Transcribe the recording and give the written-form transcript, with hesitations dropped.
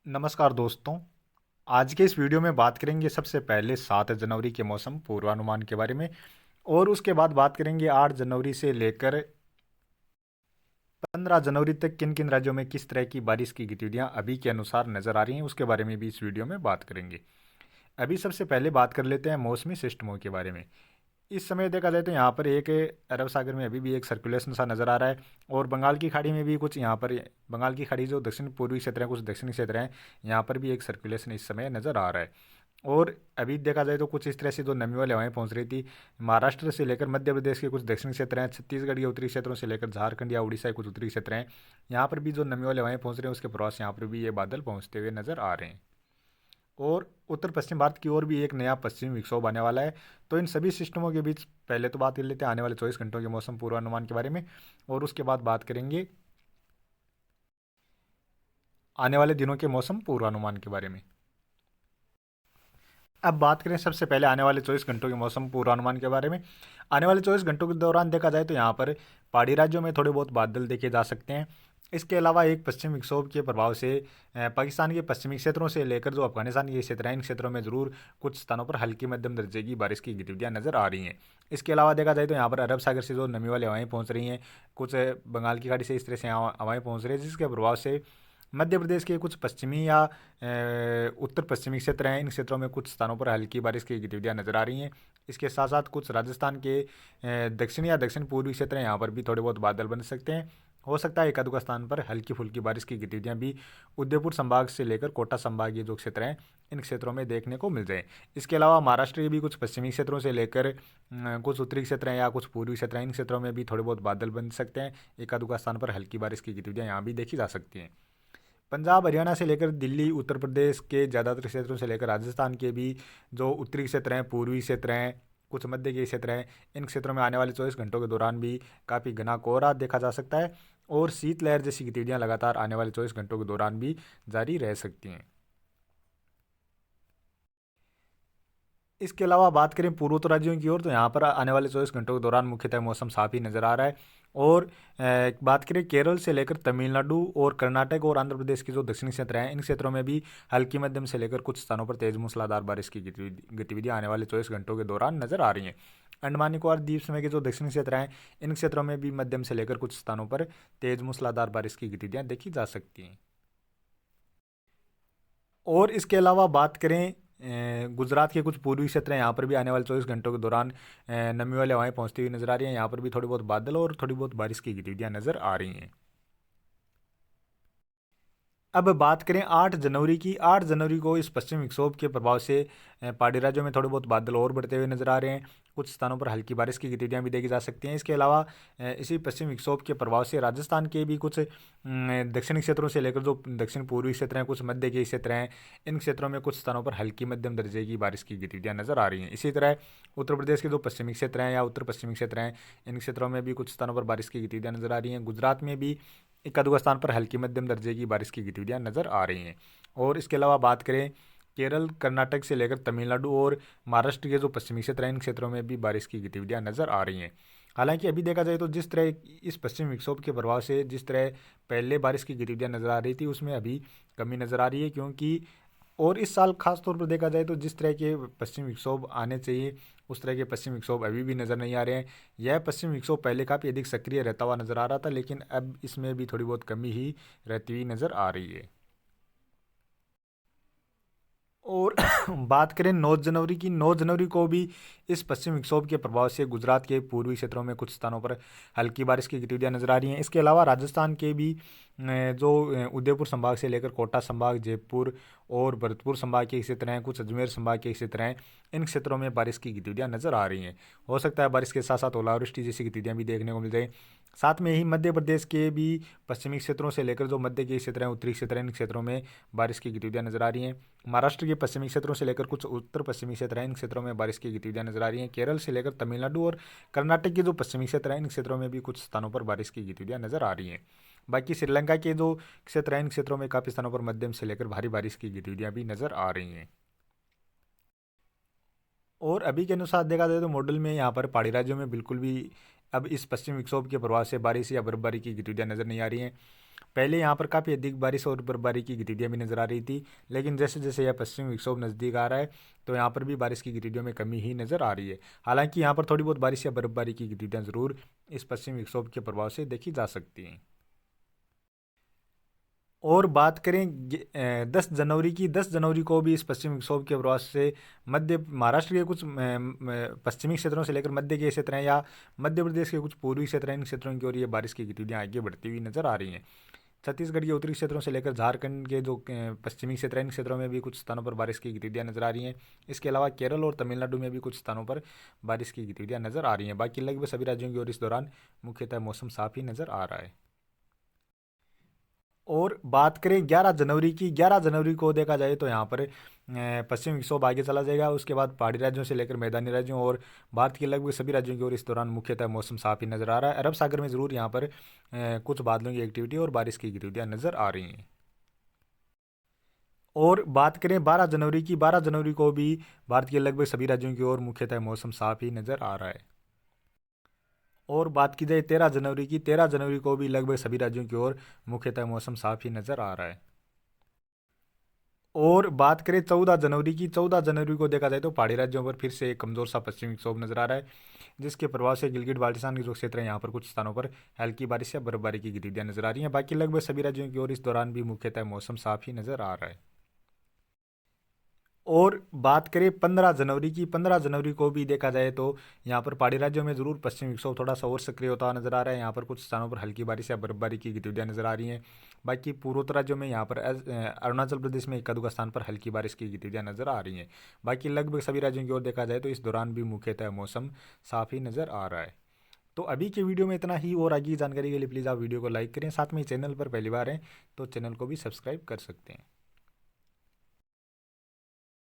नमस्कार दोस्तों। आज के इस वीडियो में बात करेंगे सबसे पहले 7 जनवरी के मौसम पूर्वानुमान के बारे में और उसके बाद बात करेंगे 8 जनवरी से लेकर 15 जनवरी तक किन किन राज्यों में किस तरह की बारिश की गतिविधियां अभी के अनुसार नज़र आ रही हैं उसके बारे में भी इस वीडियो में बात करेंगे। अभी सबसे पहले बात कर लेते हैं मौसमी सिस्टमों के बारे में। इस समय देखा जाए तो यहाँ पर एक अरब सागर में अभी भी एक सर्कुलेशन सा नज़र आ रहा है और बंगाल की खाड़ी में भी कुछ यहाँ पर बंगाल की खाड़ी जो दक्षिण पूर्वी क्षेत्र है कुछ दक्षिणी क्षेत्र हैं यहाँ पर भी एक सर्कुलेशन इस समय नज़र आ रहा है। और अभी देखा जाए तो कुछ इस तरह से जो नमी वाली हवाएं पहुंच रही थी महाराष्ट्र से लेकर मध्य प्रदेश के कुछ दक्षिणी क्षेत्र हैं, छत्तीसगढ़ के उत्तरी क्षेत्रों से लेकर झारखंड या उड़ीसा के कुछ उत्तरी क्षेत्र हैं, यहाँ पर भी जो नमी वाली हवाएं पहुंच रहे हैं उसके प्रभाव से यहाँ पर भी ये बादल पहुंचते हुए नजर आ रहे हैं। और उत्तर पश्चिम भारत की ओर भी एक नया पश्चिमी विक्षोभ आने वाला है। तो इन सभी सिस्टमों के बीच पहले तो बात कर लेते हैं आने वाले 24 घंटों के मौसम पूर्वानुमान के बारे में और उसके बाद बात करेंगे आने वाले दिनों के मौसम पूर्वानुमान के बारे में। अब बात करें सबसे पहले आने वाले 24 घंटों के मौसम पूर्वानुमान के बारे में। आने वाले 24 घंटों के दौरान देखा जाए तो यहाँ पर पहाड़ी राज्यों में थोड़े बहुत बादल देखे जा सकते हैं। इसके अलावा एक पश्चिमी विक्षोभ के प्रभाव से पाकिस्तान के पश्चिमी क्षेत्रों से लेकर जो अफगानिस्तान के क्षेत्र हैं इन क्षेत्रों में जरूर कुछ स्थानों पर हल्की मध्यम दर्जे की बारिश की गतिविधियां नजर आ रही हैं। इसके अलावा देखा जाए तो यहाँ पर अरब सागर से जो नमी वाली हवाएं पहुंच रही हैं, कुछ बंगाल की खाड़ी से इस तरह से हवाएं पहुंच रही है जिसके प्रभाव से मध्य प्रदेश के कुछ पश्चिमी या उत्तर पश्चिमी क्षेत्र हैं इन क्षेत्रों में कुछ स्थानों पर हल्की बारिश की गतिविधियां नजर आ रही हैं। इसके साथ साथ कुछ राजस्थान के दक्षिण या दक्षिण पूर्वी क्षेत्र हैं यहाँ पर भी थोड़े बहुत बादल बन सकते हैं। हो सकता है एक आध स्थान पर हल्की फुल्की बारिश की गतिविधियां भी उदयपुर संभाग से लेकर कोटा संभागीय जो क्षेत्र हैं इन क्षेत्रों में देखने को मिल जाए। इसके अलावा महाराष्ट्र के भी कुछ पश्चिमी क्षेत्रों से लेकर कुछ उत्तरी क्षेत्र हैं या कुछ पूर्वी क्षेत्र हैं इन क्षेत्रों में भी थोड़े बहुत बादल बन सकते हैं। एक आध स्थान पर हल्की बारिश की गतिविधियां यहाँ भी देखी जा सकती हैं। पंजाब हरियाणा से लेकर दिल्ली उत्तर प्रदेश के ज़्यादातर क्षेत्रों से लेकर राजस्थान के भी जो उत्तरी क्षेत्र हैं पूर्वी क्षेत्र हैं कुछ मध्य के क्षेत्र हैं इन क्षेत्रों में आने वाले 24 घंटों के दौरान भी काफ़ी घना कोहरा देखा जा सकता है और शीतलहर जैसी गतिविधियां लगातार आने वाले 24 घंटों के दौरान भी जारी रह सकती हैं। इसके अलावा बात करें पूर्वोत्तर राज्यों की ओर तो यहाँ पर आने वाले 24 घंटों के दौरान मुख्यतः मौसम साफ ही नज़र आ रहा है। और बात करें केरल से लेकर तमिलनाडु और कर्नाटक और आंध्र प्रदेश के जो दक्षिणी क्षेत्र हैं इन क्षेत्रों में भी हल्की मध्यम से लेकर कुछ स्थानों पर तेज मूसलाधार बारिश की गतिविधियां आने वाले 24 घंटों के दौरान नजर आ रही हैं। अंडमान निकोबार द्वीप समूह के जो दक्षिणी क्षेत्र हैं इन क्षेत्रों में भी मध्यम से लेकर कुछ स्थानों पर तेज मूसलाधार बारिश की गतिविधियां देखी जा सकती हैं। और इसके अलावा बात करें गुजरात के कुछ पूर्वी क्षेत्र हैं यहाँ पर भी आने वाले 24 घंटों के दौरान नमी वाली हवाएं पहुंचती हुई नजर आ रही हैं। यहाँ पर भी थोड़ी बहुत बादल और थोड़ी बहुत बारिश की गतिविधियां नजर आ रही हैं। अब बात करें 8 जनवरी की। 8 जनवरी को इस पश्चिमी विक्षोभ के प्रभाव से पहाड़ी राज्यों में थोड़े बहुत बादल और बढ़ते हुए नजर आ रहे हैं। कुछ स्थानों पर हल्की बारिश की गतिविधियां भी देखी जा सकती हैं। इसके अलावा इसी पश्चिमी विक्षोभ के प्रभाव से राजस्थान के भी कुछ दक्षिणी क्षेत्रों से लेकर जो दक्षिण पूर्वी क्षेत्र हैं कुछ मध्य के क्षेत्र हैं इन क्षेत्रों में कुछ स्थानों पर हल्की मध्यम दर्जे की बारिश की गतिविधियां नजर आ रही हैं। इसी तरह उत्तर प्रदेश के जो पश्चिमी क्षेत्र हैं या उत्तर पश्चिमी क्षेत्र हैं इन क्षेत्रों में भी कुछ स्थानों पर बारिश की गतिविधियां नजर आ रही हैं। गुजरात में भी एक आध स्थान पर हल्की मध्यम दर्जे की बारिश की गतिविधियां नजर आ रही हैं। और इसके अलावा बात करें केरल कर्नाटक से लेकर तमिलनाडु और महाराष्ट्र के जो पश्चिमी क्षेत्र हैं इन क्षेत्रों में भी बारिश की गतिविधियां नजर आ रही हैं। हालांकि अभी देखा जाए तो जिस तरह इस पश्चिमी विक्षोभ के प्रभाव से जिस तरह पहले बारिश की गतिविधियां नजर आ रही थी उसमें अभी कमी नजर आ रही है क्योंकि और इस साल खास तौर पर देखा जाए तो जिस तरह के पश्चिमी विक्षोभ आने चाहिए उस तरह के पश्चिमी विक्षोभ अभी भी नज़र नहीं आ रहे हैं। यह पश्चिमी विक्षोभ पहले काफ़ी अधिक सक्रिय रहता हुआ नजर आ रहा था लेकिन अब इसमें भी थोड़ी बहुत कमी ही रहती हुई नजर आ रही है। और बात करें 9 जनवरी की। 9 जनवरी को भी इस पश्चिम विक्षोभ के प्रभाव से गुजरात के पूर्वी क्षेत्रों में कुछ स्थानों पर हल्की बारिश की गतिविधियां नजर आ रही हैं। इसके अलावा राजस्थान के भी जो उदयपुर संभाग से लेकर कोटा संभाग जयपुर और भरतपुर संभाग के क्षेत्र हैं कुछ अजमेर संभाग के क्षेत्र हैं इन क्षेत्रों में बारिश की गतिविधियां नजर आ रही हैं। हो सकता है बारिश के साथ साथ ओलावृष्टि जैसी गतिविधियां भी देखने को मिल जाए। साथ में ही मध्य प्रदेश के भी पश्चिमी क्षेत्रों से लेकर जो मध्य के क्षेत्र हैं उत्तरी क्षेत्र हैं इन क्षेत्रों में बारिश की गतिविधियां नजर आ रही हैं। महाराष्ट्र के पश्चिमी क्षेत्रों से लेकर कुछ उत्तर पश्चिमी क्षेत्र हैं इन क्षेत्रों में बारिश की गतिविधियां नजर आ रही हैं। केरल से लेकर तमिलनाडु और कर्नाटक के जो पश्चिमी क्षेत्र हैं इन क्षेत्रों में भी कुछ स्थानों पर बारिश की गतिविधियां नजर आ रही हैं। बाकी श्रीलंका के जो क्षेत्र हैं इन क्षेत्रों में काफ़ी स्थानों पर मध्यम से लेकर भारी बारिश की गतिविधियां भी नजर आ रही हैं। और अभी के अनुसार देखा जाए तो मॉडल में यहाँ पर पहाड़ी राज्यों में बिल्कुल भी अब इस पश्चिमी विक्षोभ के प्रभाव से बारिश या बर्फबारी की गतिविधियां नजर नहीं आ रही हैं। पहले यहाँ पर काफ़ी अधिक बारिश और बर्फबारी की गतिविधियाँ भी नज़र आ रही थी, लेकिन जैसे जैसे यह पश्चिमी विक्षोभ नज़दीक आ रहा है तो यहाँ पर भी बारिश की गतिविधियों में कमी ही नज़र आ रही है। हालांकि यहाँ पर थोड़ी बहुत बारिश या बर्फबारी की गतिविधियाँ ज़रूर इस पश्चिमी विक्षोभ के प्रभाव से देखी जा सकती हैं। और बात करें 10 जनवरी की, 10 जनवरी को भी इस पश्चिमी विक्षोभ के प्रभाव से मध्य महाराष्ट्र के कुछ पश्चिमी क्षेत्रों से लेकर मध्य के क्षेत्र हैं या मध्य प्रदेश के कुछ पूर्वी क्षेत्र हैं, इन क्षेत्रों की ओर ये बारिश की गतिविधियाँ आगे बढ़ती हुई नजर आ रही हैं। छत्तीसगढ़ के उत्तरी क्षेत्रों से लेकर झारखंड के जो पश्चिमी क्षेत्र हैं, इन क्षेत्रों में भी कुछ स्थानों पर बारिश की गतिविधियाँ नजर आ रही हैं। इसके अलावा केरल और तमिलनाडु में भी कुछ स्थानों पर बारिश की गतिविधियाँ नजर आ रही हैं। बाकी लगभग सभी राज्यों की ओर इस दौरान मुख्यतः मौसम साफ ही नजर आ रहा है। और बात करें 11 जनवरी की, 11 जनवरी को देखा जाए तो यहाँ पर पश्चिमी विक्षोभ आगे चला जाएगा। उसके बाद पहाड़ी राज्यों से लेकर मैदानी राज्यों और भारत के लगभग सभी राज्यों की ओर इस दौरान मुख्यतः मौसम साफ ही नज़र आ रहा है। अरब सागर में ज़रूर यहाँ पर कुछ बादलों की एक्टिविटी और बारिश की गतिविधियाँ नज़र आ रही हैं। और बात करें 12 जनवरी की, 12 जनवरी को भी भारत के लगभग सभी राज्यों की ओर मुख्यतः मौसम साफ ही नज़र आ रहा है। और बात की जाए 13 जनवरी की, 13 जनवरी को भी लगभग सभी राज्यों की ओर मुख्यतः मौसम साफ ही नज़र आ रहा है। और बात करें 14 जनवरी की, 14 जनवरी को देखा जाए तो पहाड़ी राज्यों पर फिर से एक कमज़ोर सा पश्चिमी विक्षोभ नजर आ रहा है, जिसके प्रभाव से गिलगिट बाल्टिस्तान के जो क्षेत्र है यहाँ पर कुछ स्थानों पर हल्की बारिश या बर्फबारी की गतिविधियाँ नजर आ रही हैं। बाकी लगभग सभी राज्यों की ओर इस दौरान भी मुख्यतः मौसम साफ ही नजर आ रहा है। और बात करें 15 जनवरी की, 15 जनवरी को भी देखा जाए तो यहाँ पर पहाड़ी राज्यों में ज़रूर पश्चिमी विक्षोभ थोड़ा सा और सक्रिय होता हुआ नजर आ रहा है। यहाँ पर कुछ स्थानों पर हल्की बारिश या बर्फबारी की गतिविधियाँ नजर आ रही हैं। बाकी पूर्वोत्तर राज्यों में यहाँ पर अरुणाचल प्रदेश में एक आध स्थान पर हल्की बारिश की गतिविधियाँ नजर आ रही हैं। बाकी लगभग सभी राज्यों की ओर देखा जाए तो इस दौरान भी मुख्यतः मौसम साफ ही नज़र आ रहा है। तो अभी के वीडियो में इतना ही, और आगे की जानकारी के लिए प्लीज़ आप वीडियो को लाइक करें, साथ में चैनल पर पहली बार हैं तो चैनल को भी सब्सक्राइब कर सकते हैं।